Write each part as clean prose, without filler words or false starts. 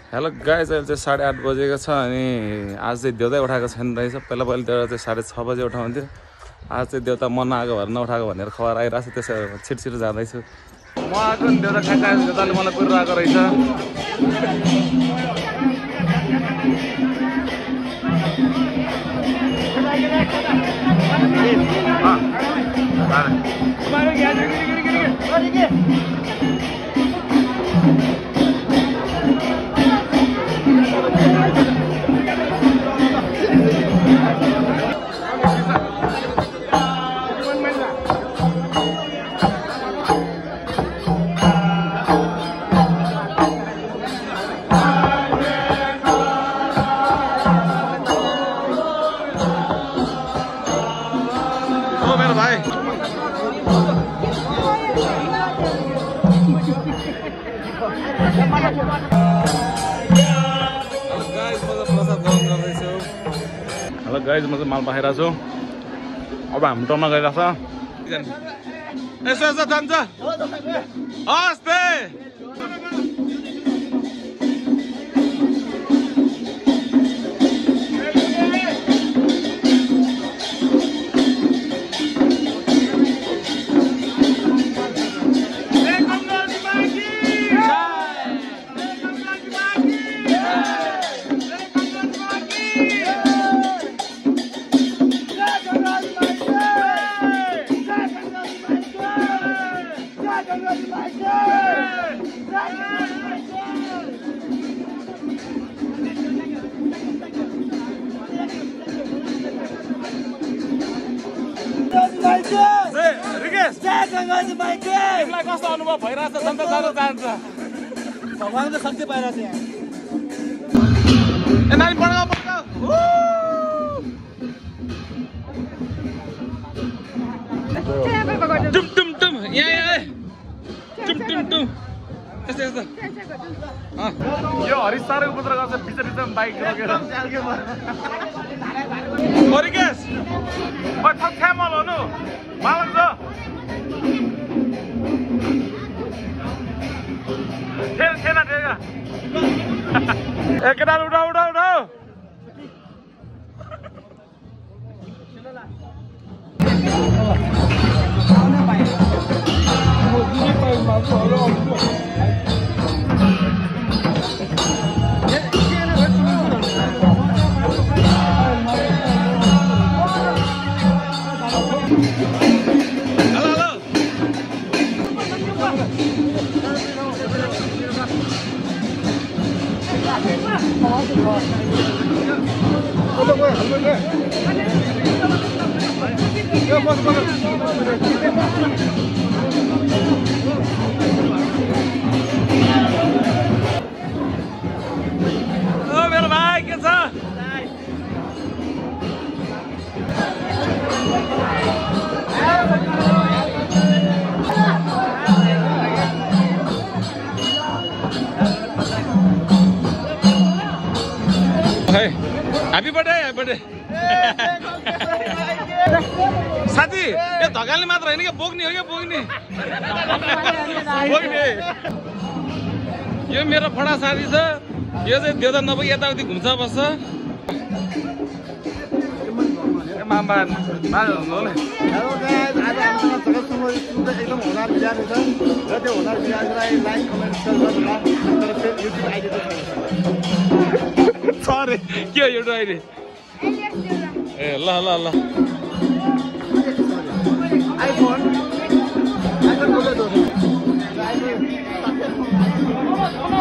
Hello guys, अहिले चाहिँ 8:30 बजेको छ अनि आज चाहिँ देउता उठाएको छैन रहेछ। पहिला देउता चाहिँ 6:30 बजे उठाउँथ्यो। आज चाहिँ देउता मन आएको भएर नउठाएको भनेर खबर आइरहेको छ। त्यसो छिटो जाँदैछु। म आएको देउता खाइरहेको देउताले मलाई कुरिरहेको रहेछ। हेलो गाइज, म चाहिँ माल पाखेर छु। अब हामी टर्न गइरहेको छ। यसो यसो जान्छ हस्ते कस्तो अनुभव भइरहेछ? जनता जान चाहन्छ। भगवानको शक्ति पाइरहेछ यहाँ। ए नानी पड्काऊ पड्काऊ। टुम टुम टुम यहाँ टुम टुम टुम यस्तो यस्तो। यो हरिसारै उपद्रो गर्छ बिचमा बिचमा बाइक रोकेर। हरिकेश ओइ थ्या मल हुनु मालक छ। ठेना ठेगा एक उठाऊ उठाऊ उठाऊ। मेरो भाइ के छ? ह्याप्पी बर्थडे ह्याप्पी बर्थडे साथी। यो धगाल्ने मात्र होइन क्या, बोक्ने हो क्या, बोक्ने बोक्ने। यो मेरो फडा साथी छ। यो चाहिँ देउता नपुगी यताउति घुम्छ बस्छ। मामा हेलो गाइस, आज हाम्रो जगतसँग एकदम होनार बिरामी छ र त्यो होनार बिरामीलाई लाइक कमेन्ट शेयर गर्नुहोला। तर फेरि युट्युब आइडी त छ रे। के हो युट्युब आइडी? ए ल ल ल आइफोन बोले दो।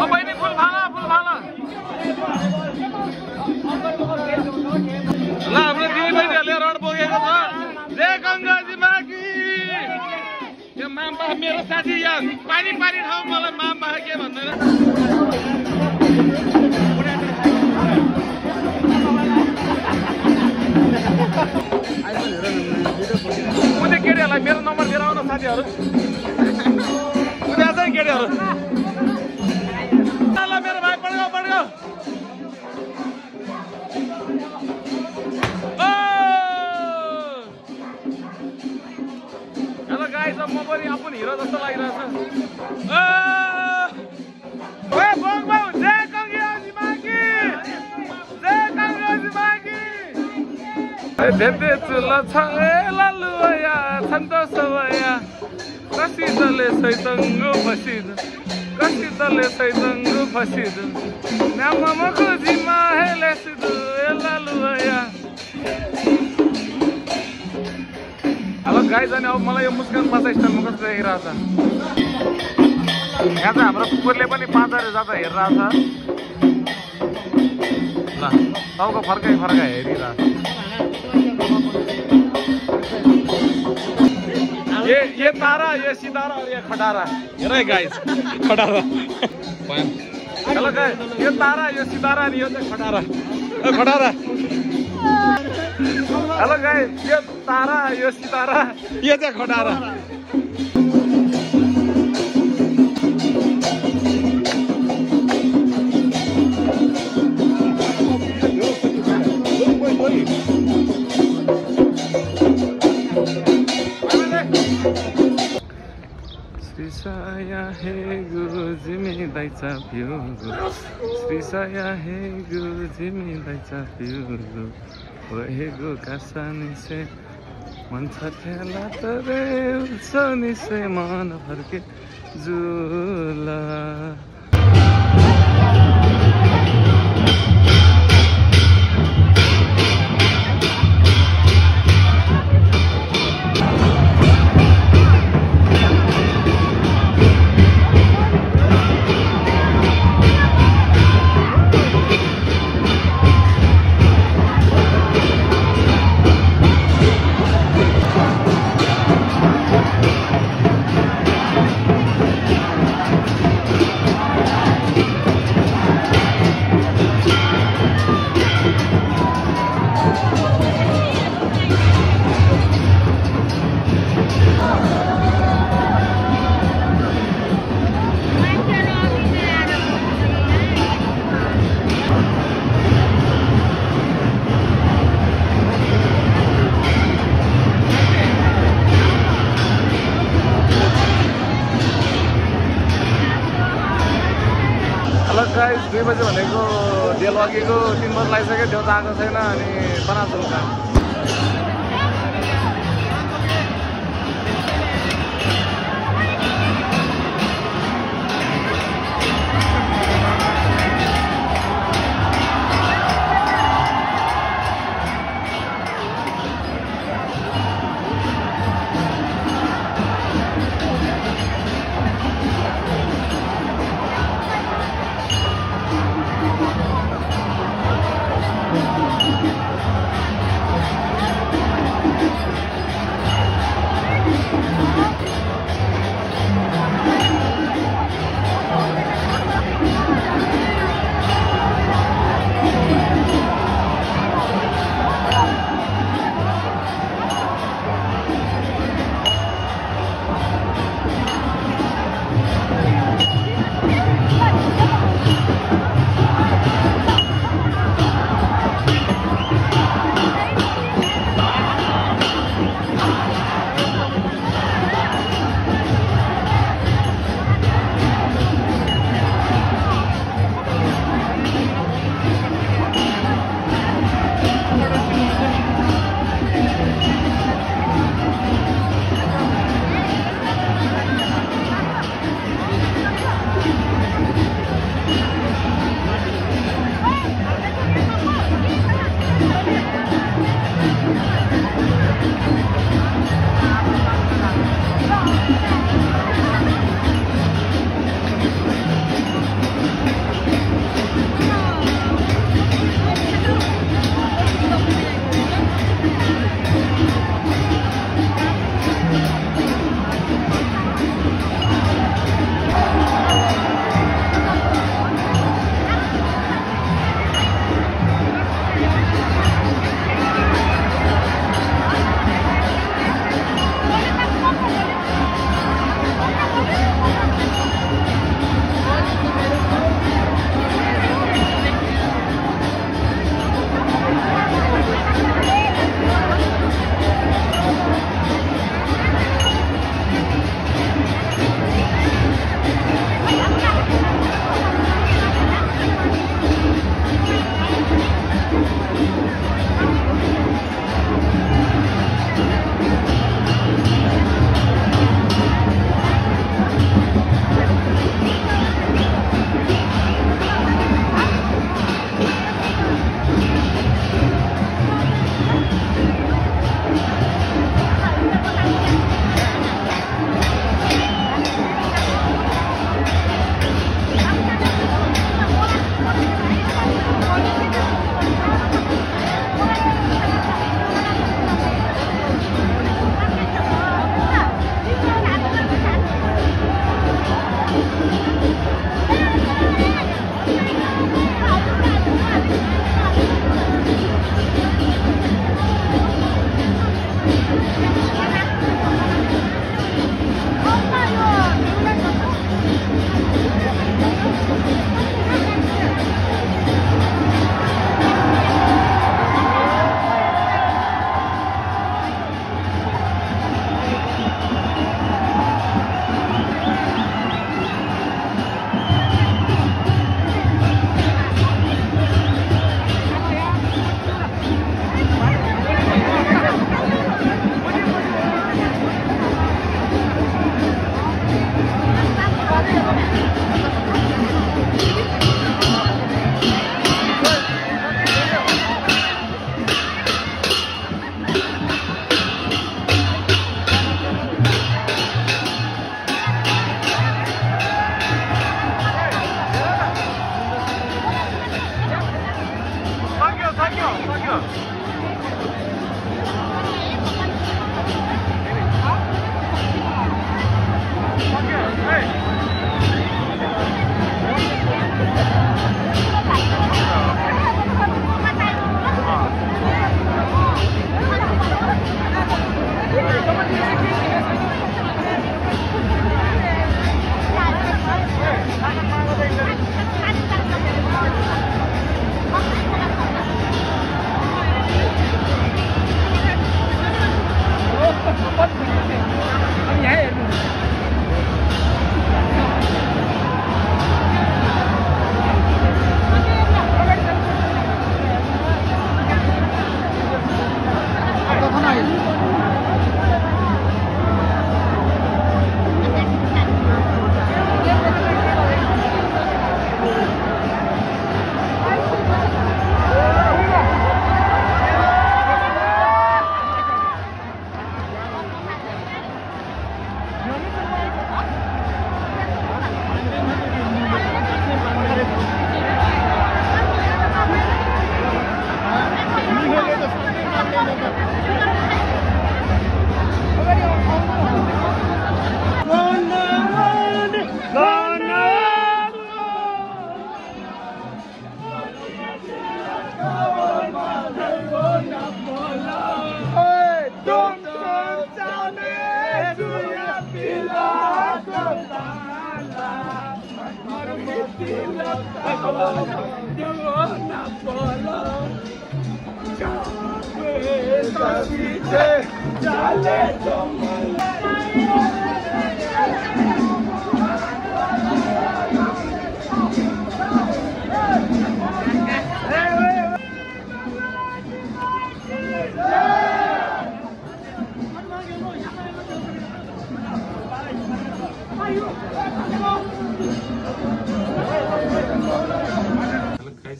बहिनी फुल भाला फुल भाला। ल हाम्रो दिदी बहिनीहरूले रड बोकेको छ। जय गङ्गाजी माकी। यो मामा मेरो साथी यहाँ पानी पानी ठाउँ मलाई मामा के भन्दैन। उनी केटीहरूलाई मेरो नम्बर लिएर आउन साथीहरू। उनी आछ नि केटीहरू। ल मेरो भाइ पड्काऊ पड्काऊ। हेलो गाइस, म पनि आफ्नो हिरो जस्तो लागिरहेछ। धेरै चुलो छ ए लालुया छन्द सबया कसिदले सैतङ्गु फसिदु कसिदले सैतङ्गु फसिदु न्याममको जिमा हेले सिदु ए लालुया। हेलो गाइज, अनि अब मलाई यो मुस्कान माछा स्ट्यान्डमा कस्तो देखिरहेको छ। यहाँ चाहिँ हाम्रो कुकुरले पनि पाँचहरू जाँदा हेरिरहेको छ। ल टाउको फर्काइ हेरिरहेको छ। ये तारा, ये सितारा और ये खटारा। हेर है गाइज, खटारा। हेलो गाइज, यो तारा, यो सितारा अनि यो चाहिँ खटारा। खटारा। हेलो गाइज, यो तारा, यो सितारा, यो चाहिँ खटारा। श्रीसाया हे गुरु जिमिँदैछ प्युगु, श्रीसाया हे गुरु जिमिँदैछ प्युगु, ओहेगु कासानी से मन छ ठेला तरे उल्सनी से मन फर्के जुला। गाइस 2 बजे भनेको डेल अघिको 3 बजे लागिसक्यो, देउता आएको छैन अनि बनाउँछौँ काम।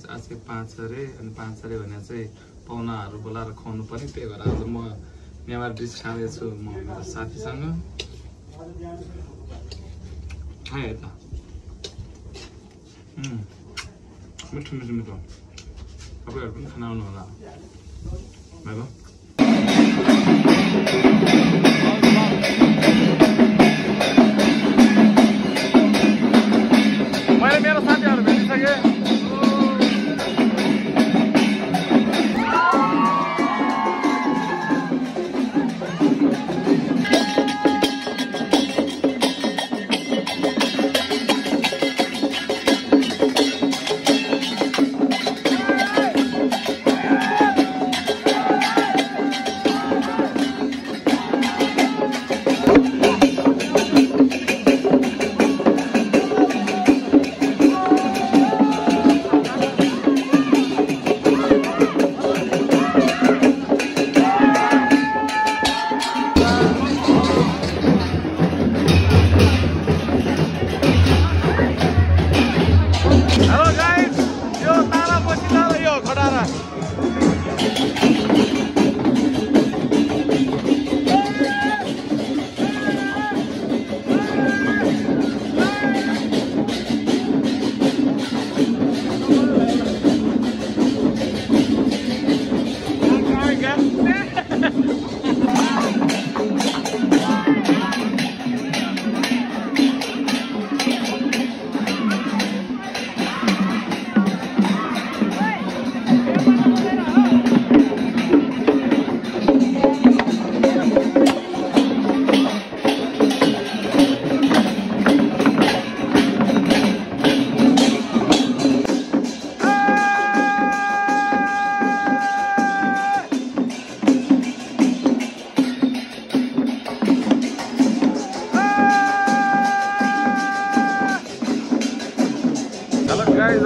आज के 5 अरे अनि 5 अरे भने चाहिँ पाहुनाहरू बोलाएर खुवाउनु पर्ने त्यही भएर आज म नेवार डिस खाँदैछु म मेरो साथीसँग है त मिठो मिठो मिठो तपाईँहरू पनि खाना आउनु होला भाइ मैले मेरो साथीहरू भेटिसकेँ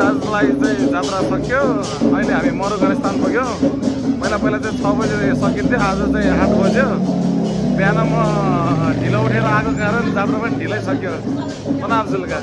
आजलाई चाहिँ जात्रा सक्यो अहिले हामी मरुगढस्थान पुग्यो पहिला चाहिँ 6 बजे सकिन्थ्यो आज चाहिँ 8 बज्यो बिहान म ढिलो उठेर आएको कारण जात्रा पनि ढिलै सक्यो बनाब जुल्का